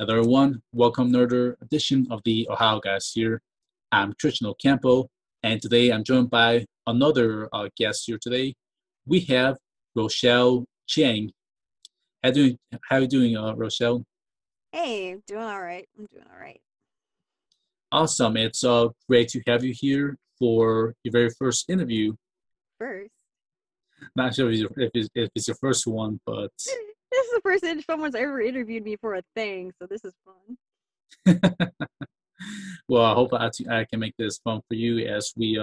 Hello, everyone. Welcome another edition of the Ohio Guys here. I'm Christian Ocampo, and today I'm joined by another guest here today. We have Rochelle Chiang. How you doing, Rochelle? Hey, doing all right. I'm doing all right. Awesome. It's great to have you here for your very first interview. First, Not sure if it's your first one, but this is the first time someone's ever interviewed me for a thing, so this is fun. well, I hope I can make this fun for you as we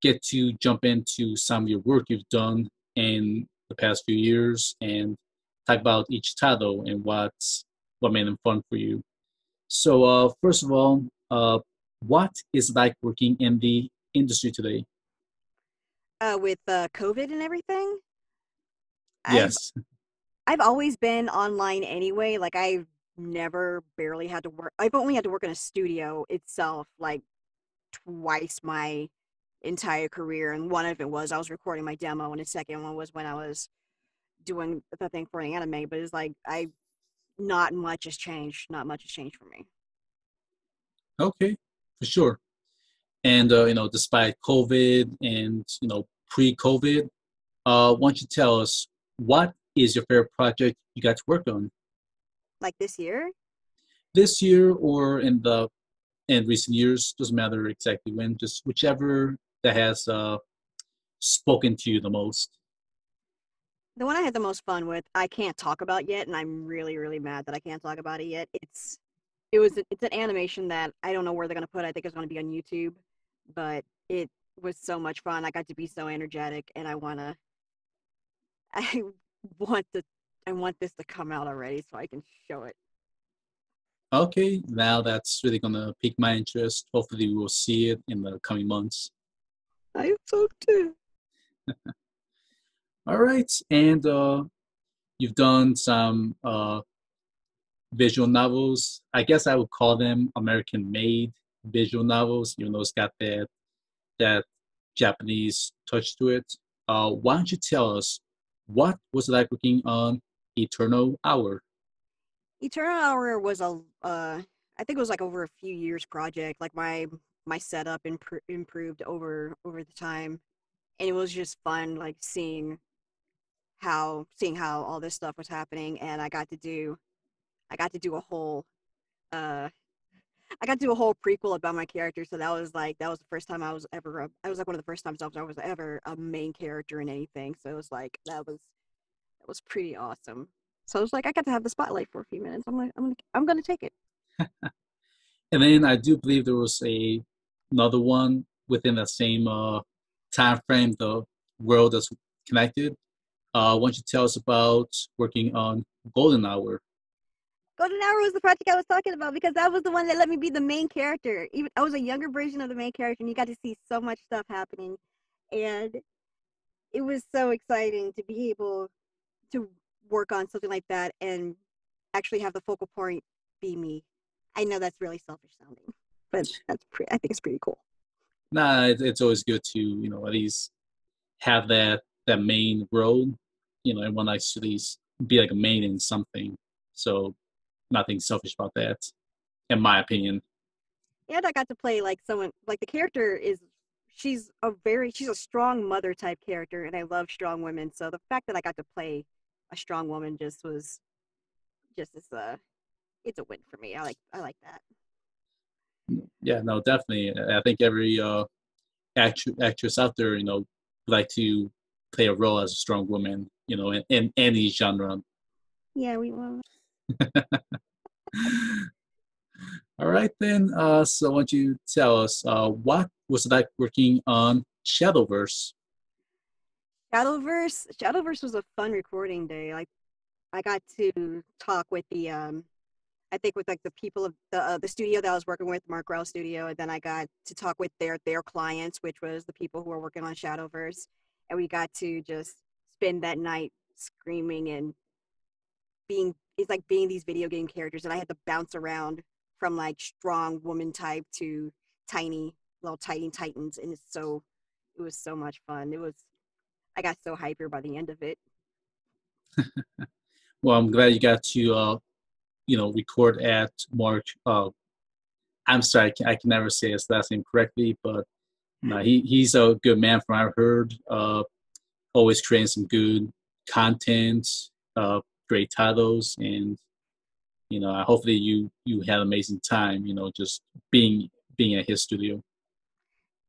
get to jump into some of your work you've done in the past few years and talk about each title and what made them fun for you. So, first of all, what is it like working in the industry today? With COVID and everything, I've Yes. I've always been online anyway. Like I've never barely had to work. I've only had to work in a studio itself like twice my entire career, and one of it was I was recording my demo, and the second one was when I was doing the thing for an anime. But it's like I not much has changed. Not much has changed for me. Okay, for sure. And despite COVID and pre-COVID, why don't you tell us what is your favorite project you got to work on Like this year, this year or in recent years? Doesn't matter exactly when, just whichever that has spoken to you the most. the one I had the most fun with, I can't talk about yet, and I'm really, really mad that I can't talk about it yet. It's an animation that I don't know where they're gonna put it. I think it's gonna be on YouTube, but it was so much fun. I got to be so energetic, and I want to, I want this to come out already so I can show it. Okay, now that's really gonna pique my interest. Hopefully, we will see it in the coming months. I hope so too. All right, and you've done some visual novels. I guess I would call them American-made visual novels, even though it's got that Japanese touch to it. Why don't you tell us what was it like working on Eternal Hour? Eternal Hour was I think it was like over a few years project. Like my setup improved over the time, and it was just fun, like seeing how all this stuff was happening, and I got to do a whole uh I got to do a whole prequel about my character. So that was the first time I was like one of the first times I was ever a main character in anything. So it was like that was pretty awesome. So it was like I got to have the spotlight for a few minutes. I'm gonna take it. And then I do believe there was another one within the same time frame, the world that's connected. Why don't you tell us about working on Golden Hour? Golden Hour was the project I was talking about because that was the one that let me be the main character. Even I was a younger version of the main character, and you got to see so much stuff happening, and it was so exciting to be able to work on something like that and actually have the focal point be me. I know that's really selfish sounding, but I think it's pretty cool. Nah, it's always good to at least have that main role. Everyone likes to at least be like a main in something. So nothing selfish about that, in my opinion. And I got to play like someone like the character is she's a strong mother type character, and I love strong women. So the fact that I got to play a strong woman just as it's a win for me. I like that. Yeah, no, definitely. I think every actress out there, would like to play a role as a strong woman, in any genre. Yeah, we love. All right, then. So, why don't you tell us what was it like working on Shadowverse? Shadowverse was a fun recording day. Like I got to talk with the I think with like the people of the studio that I was working with, Mark Rell Studio, and then I got to talk with their clients, which was the people who were working on Shadowverse, and we got to just spend that night screaming and being it's like being these video game characters, and I had to bounce around from like strong woman type to tiny little tiny titans, and it was so much fun. It was I got so hyper by the end of it. Well, I'm glad you got to record at Mark. I'm sorry, I can never say his last name correctly, but no, he's a good man from what I've heard. Always creating some good content, great titles, and hopefully you had an amazing time. Just being at his studio.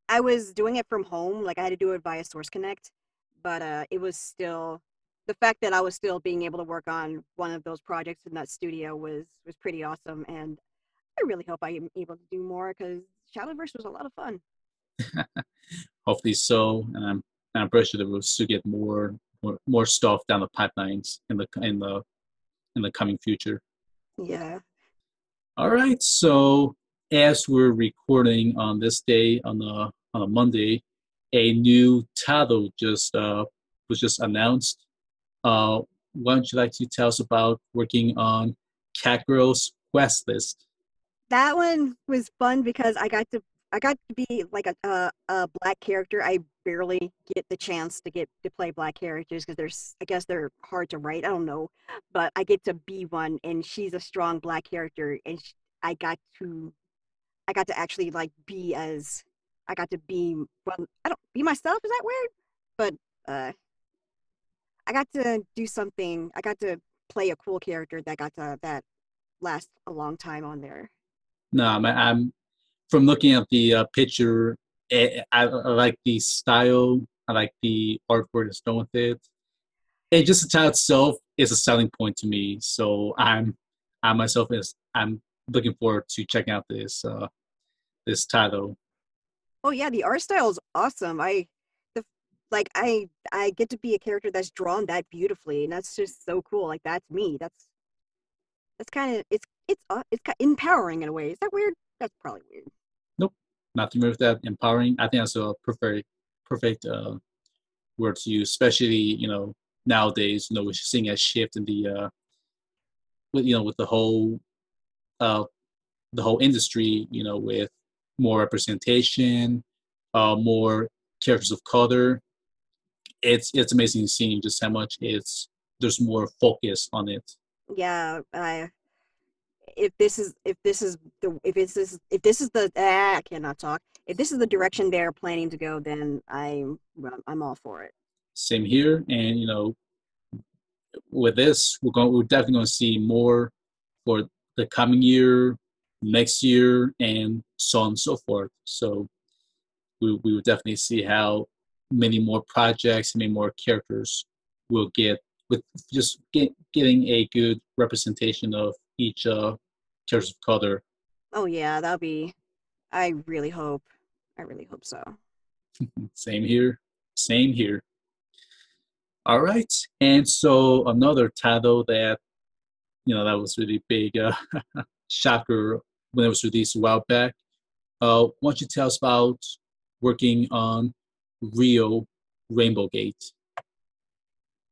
I was doing it from home, like I had to do it via Source Connect, but it was still the fact that I was still being able to work on one of those projects in that studio was pretty awesome, and I really hope I am able to do more because Shadowverse was a lot of fun. Hopefully so, and I'm pretty sure that we'll still get more stuff down the pipelines in the coming future. Yeah, All right, so as we're recording on this day on a Monday, a new title just was just announced. Uh, why don't you like to tell us about working on Catgirl's Quest List? that one was fun because I got to be like a black character. I barely get the chance to get to play black characters because there's I guess they're hard to write. I don't know, but I get to be one, and she's a strong black character, and I got to I got to actually like be as I got to be well. I don't be myself. Is that weird? But I got to do something. I got to play a cool character that got to that last a long time on there. No, I'm from looking at the picture. I like the style. I like the artwork that's done with it. And just the title itself is a selling point to me. So I myself I'm looking forward to checking out this title. Oh yeah, the art style is awesome. The like I get to be a character that's drawn that beautifully, and that's just so cool. Like that's me. That's kind of empowering in a way. Is that weird? That's probably weird. Nope, not familiar with that. Empowering. I think that's a perfect word to use, especially nowadays. We're seeing a shift in the with uh the whole industry. With more representation, more characters of color. It's amazing seeing just how much there's more focus on it. Yeah, if this is the I cannot talk. If this is the direction they're planning to go, then I'm all for it. Same here, and with this, we're definitely going to see more for the coming year, next year, and so on and so forth. So we will definitely see how many more projects, many more characters we'll get with just getting a good representation of each characters of color. Oh yeah, that'll be. I really hope. I really hope so. Same here. Same here. All right. And so another title that that was really big shocker when it was released a while back. Why don't you tell us about working on Rio Rainbow Gate?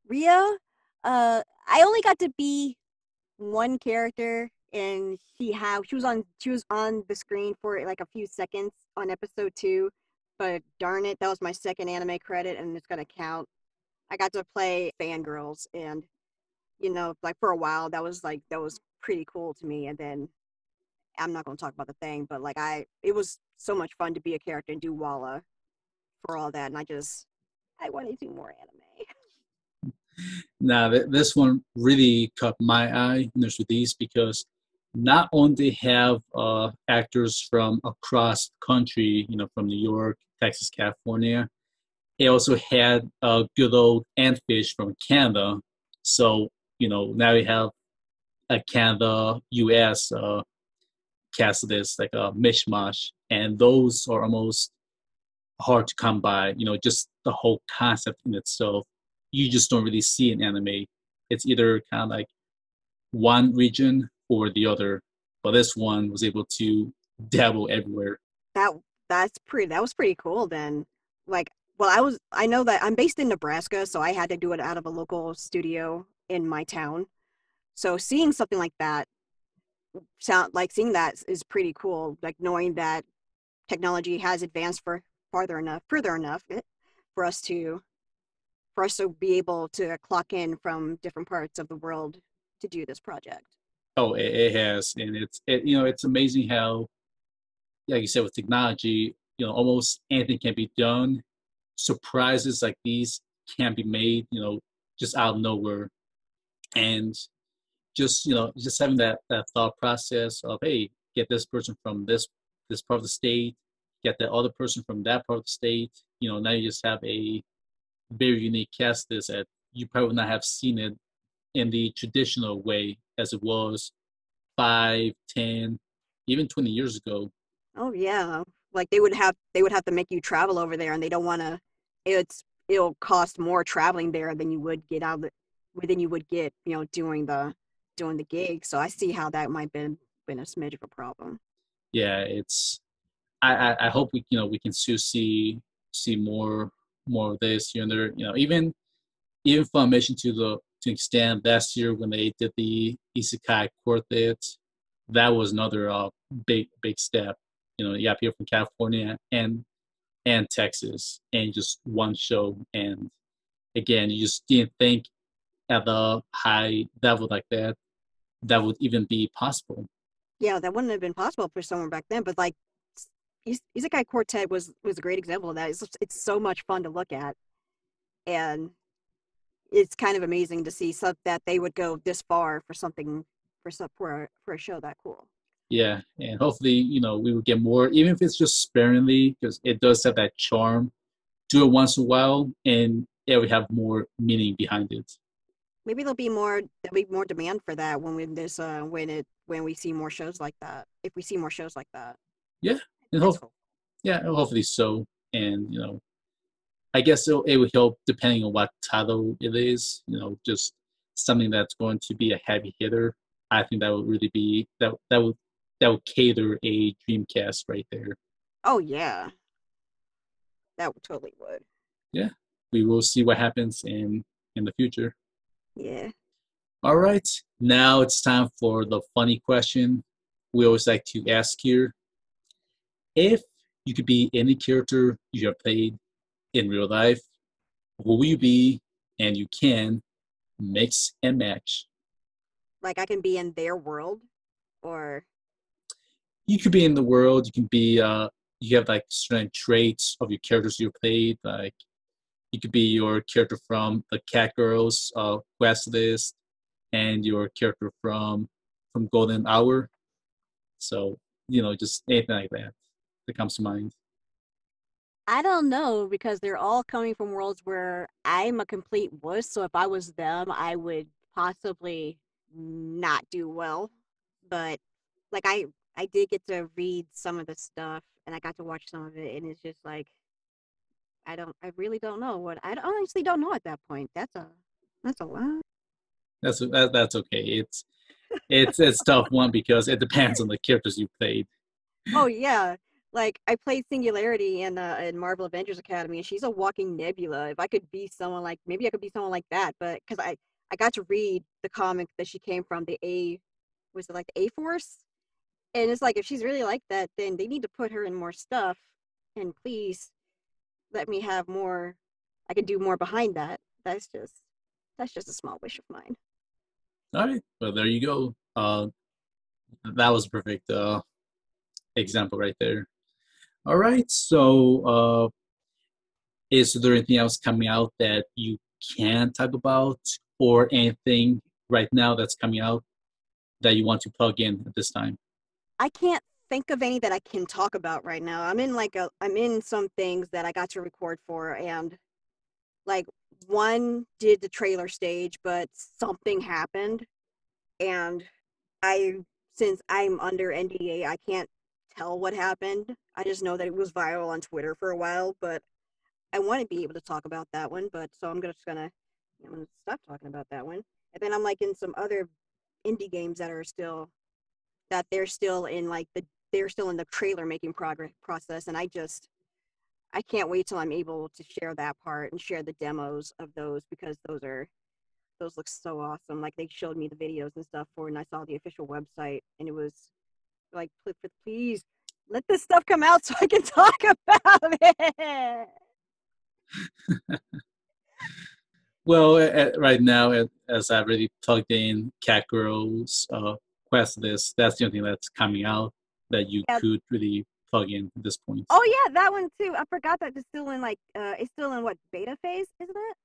Ria, I only got to be one character, and she was on the screen for like a few seconds on episode 2. But darn it, that was my second anime credit, and it's gonna count. I got to play fangirls, and like for a while, that was pretty cool to me. And then I'm not gonna talk about the thing, but like it was so much fun to be a character and do Walla for all that, and I want to do more anime. Now, this one really caught my eye in this release because not only have actors from across the country, from New York, Texas, California, it also had a good old Antfish from Canada. So, now we have a Canada, US cast of this, like a mishmash, and those are almost hard to come by. Just the whole concept in itself, you just don't really see in anime. It's either kind of like one region or the other, but this one was able to dabble everywhere. That that was pretty cool then. Like, well, I know that I'm based in Nebraska, so I had to do it out of a local studio in my town. So seeing something like that seeing that is pretty cool. Like knowing that technology has advanced for further enough for us to be able to clock in from different parts of the world to do this project. Oh, it has, and it's amazing how, like you said, with technology, almost anything can be done. Surprises like these can be made, just out of nowhere, and just having that thought process of, hey, get this person from this part of the state, get that other person from that part of the state. Now you just have a very unique cast list that you probably would not have seen it in the traditional way as it was 5, 10, even 20 years ago. Oh yeah, like they would have to make you travel over there, and they don't want to. It'll cost more traveling there than you would get out of than you would get doing the gig. So I see how that might been a smidge of a problem. Yeah, it's I hope we can still see more of this here and there. Even Funimation to extend last year when they did the Isekai Quartet, that was another big step. You got people from California and Texas, and just one show. And again, you just didn't think at the high level like that would even be possible. Yeah, that wouldn't have been possible for someone back then. But like, Isekai Quartet was a great example of that. It's so much fun to look at, and it's kind of amazing to see that they would go this far for something for a show that cool. Yeah, and hopefully, we will get more, even if it's just sparingly, because it does have that charm. Do it once in a while, and it will have more meaning behind it. Maybe there'll be more demand for that when we see more shows like that. If we see more shows like that, Yeah, and that's cool. hopefully so. And I guess it will help depending on what title it is. Just something that's going to be a heavy hitter. I think that would really be that would cater a Dreamcast right there. Oh yeah, that totally would. Yeah, we will see what happens in the future. Yeah. All right, now it's time for the funny question we always like to ask here. If you could be any character you have played in real life, who will you be? And you can mix and match. Like I can be in their world, or You could be in the world. You can be. You have like certain traits of your characters you played. Like you could be your character from the Cat Girls Quest List, and your character from Golden Hour. So just anything like that comes to mind. I don't know because they're all coming from worlds where I'm a complete wuss. So if I was them, I would possibly not do well. But like I did get to read some of the stuff and I got to watch some of it, and it's just like I really don't know what I honestly don't know at that point. That's a lot. That's okay. It's tough one because it depends on the characters you played. Oh yeah. Like I played Singularity in Marvel Avengers Academy, and she's a walking nebula. If I could be someone like maybe I could be someone like that, but because I got to read the comic that she came from, the A was it like the A Force? And it's like if she's really like that, then they need to put her in more stuff, and please let me have more. I could do more behind that. That's just a small wish of mine. All right, well there you go. That was a perfect example right there. All right, so is there anything else coming out that you can talk about, or anything right now that's coming out that you want to plug in at this time? I can't think of any that I can talk about right now. I'm in some things that I got to record for, and like one did the trailer stage, but something happened, and I since I'm under NDA, I can't tell what happened. I just know that it was viral on Twitter for a while, but I want to be able to talk about that one. But so I'm gonna stop talking about that one. And then I'm like in some other indie games that they're still in the trailer making progress process, and I can't wait till I'm able to share that part and share the demos of those because those look so awesome. Like they showed me the videos and stuff for, and I saw the official website, and it was like, please let this stuff come out so I can talk about it. Well, right now, as I've already plugged in Cat Girls quest list, that's the only thing that's coming out that you Yeah. could really plug in at this point. Oh yeah, that one too. I forgot that it's still in like it's still in what, beta phase, isn't it?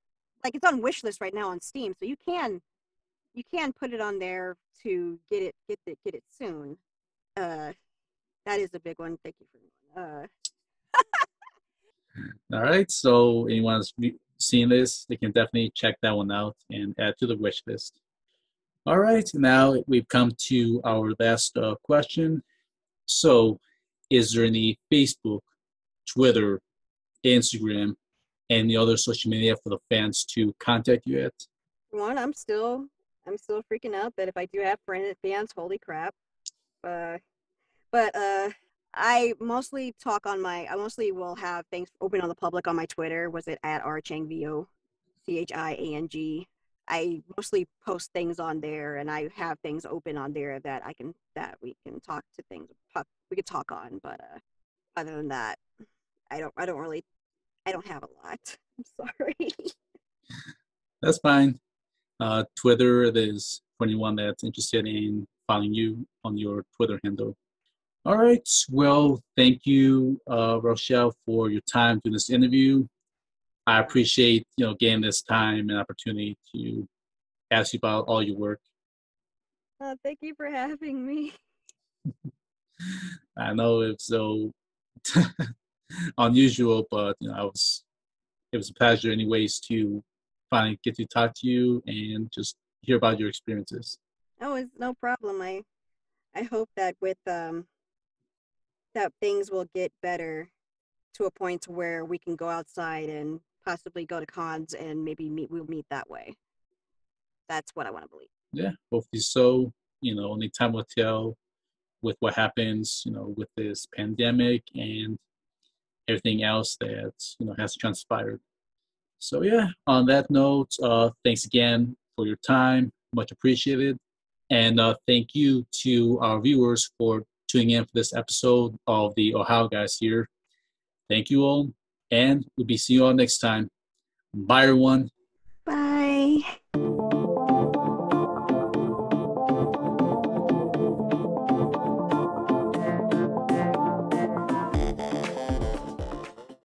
Like it's on wish list right now on Steam, so you can put it on there to get it soon. Uh, that is a big one. Thank you for All right, so anyone's seen this, they can definitely check that one out and add to the wish list. All right, now we've come to our last question. So, is there any Facebook, Twitter, Instagram, any other social media for the fans to contact you at? one. I'm still freaking out that if I do have fans, holy crap. Uh, but I mostly will have things open on the public on my Twitter. Was it at rchangvo, Chiang? I mostly post things on there, and I have things open on there that we can talk to things we could talk on. But other than that, I don't have a lot. I'm sorry. That's fine. Twitter is for anyone that's interested in following you on your Twitter handle. All right. Well, thank you, Rochelle, for your time doing this interview. I appreciate getting this time and opportunity to ask you about all your work. Thank you for having me. I know it's so unusual, but it was a pleasure anyways to finally get to talk to you and just hear about your experiences. No, it's no problem. I hope that with that things will get better to a point to where we can go outside and possibly go to cons and maybe we'll meet that way. That's what I want to believe. Yeah, hopefully so. Only time will tell with what happens, with this pandemic and everything else that, has transpired. So yeah, on that note, thanks again for your time. Much appreciated. And thank you to our viewers for tuning in for this episode of the Ohio Guys here. Thank you all, and we'll be seeing you all next time. Bye, everyone.